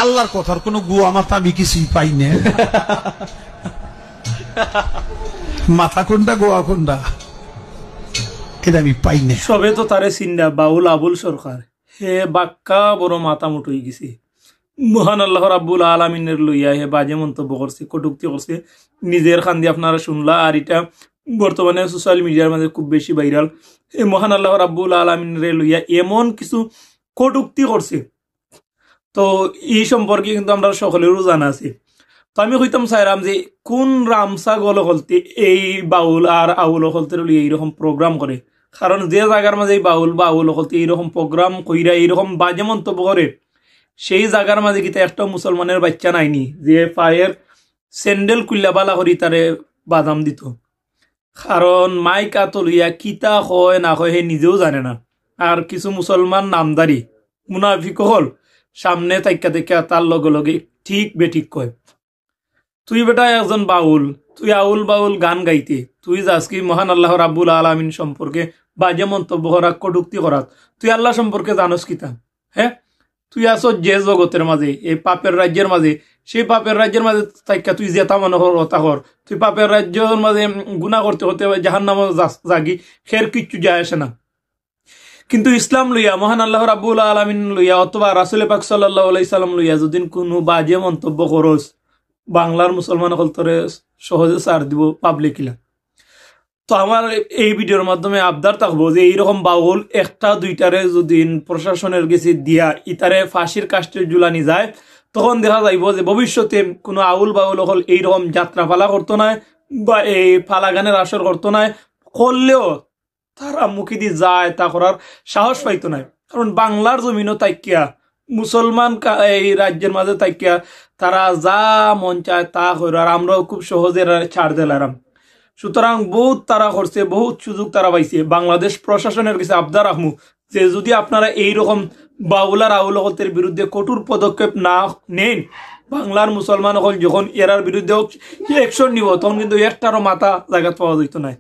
আল্লাহর কথার কোনো গুয়া মাথা আমি কিছুই পাই না। মাথা কোনটা গোয়া কোনটা এটা আমি পাই না। সবে তো তারে চিন্তা বাউল আবুল সরকার হে বাক্কা বড় মাথা মুঠ হয়ে গেছে। মহান আল্লাহ রাব্বুল আলামিনের লইয়া হে বাজে মন্তব্য করছে, কটূক্তি করছে, নিজের খান দিয়ে আপনারা শুনলা। আর এটা বর্তমানে সোশ্যাল মিডিয়ার মাঝে খুব বেশি ভাইরাল। এই মহান আল্লাহ রাব্বুল আলামিনের লইয়া এমন কিছু কটূক্তি করছে, তো এই সম্পর্কে কিন্তু আমরা সকলেরও জানা আছে। তো আমি কইতাম চাইরাম যে কোন রামসা গল হলতে এই বাউল আর আউল হলতে লইয়া এইরকম প্রোগ্রাম করে। কারণ যে জায়গার মাঝে এই বাউল বা আউল হলতে এইরকম প্রোগ্রাম কইরা এইরকম বাজে মন্তব্য করে, সেই জায়গার মাঝে কিন্তু একটা মুসলমানের বাচ্চা নাইনি যে পায়ের স্যান্ডেল কুল্লা বালা করি তারে বাদাম দিত। কারণ মাইকা তলিয়া কিতা হয় না হয় হে নিজেও জানে না। আর কিছু মুসলমান নামদারি মুনাফিক হল সামনে তাইকা দেখা তার লগে লগে ঠিক বেঠিক কয়। তুই বেটা একজন বাউল, তুই আউল বাউল গান গাইতে, তুই যাস কি মহান আল্লাহ রাব্বুল আলামিন সম্পর্কে বাজে মন্তব্য করা, কটূক্তি করাত। তুই আল্লাহ সম্পর্কে জানোস কিতা? হ্যাঁ, তুই আসো যে জগতের মাঝে, এই পাপের রাজ্যের মাঝে, সেই পাপের রাজ্যের মাঝে তাইকা তুই জেতা মনে হতা কর। তুই পাপের রাজ্যের মাঝে গুনাহ করতে করতে জাহান্নামে জাগি, খের কিচ্ছু যায় আসে না। কিন্তু ইসলাম লইয়া, মহান আল্লাহ রাব্বুল আলামিন লইয়া অথবা রাসূল পাক সাল্লাল্লাহু আলাইহি সাল্লাম লইয়া যদি কোনো বাজে মন্তব্য করস, বাংলার মুসলমান হল তোরে সহজে ছাড় দিব পাবলিকলা। তো আমার এই ভিডিওর মাধ্যমে আবদার থাকবো যে এইরকম বাউল একটা দুইটারে যদি প্রশাসনের গেছে দিয়া ইতারে ফাঁসির কাস্টে ঝুলানি যায়, তখন দেখা যাইব যে ভবিষ্যতে কোনো আউল বাউল হল এইরকম যাত্রা পালা করতো না বা এই ফালা গানের আসর করতো না। করলেও তারা মুখে দিয়ে যায় তা করার সাহস পাইতো না। কারণ বাংলার জমিনও তাইকিয়া মুসলমান এই রাজ্যের মাঝে তাইকিয়া তারা যা মন চায় তা করে, আর আমরাও খুব সহজে ছাড় দিলাম। সুতরাং বহুত তারা করছে, বহুত সুযোগ তারা পাইছে। বাংলাদেশ প্রশাসনের কাছে আবদার রাখমু যে যদি আপনারা এইরকম বাউলার আউলকতের বিরুদ্ধে কঠোর পদক্ষেপ না নেন, বাংলার মুসলমান হল যখন এরার বিরুদ্ধে অ্যাকশন নিব, তখন কিন্তু একটারও মাথা জায়গা পাওয়া যেত না।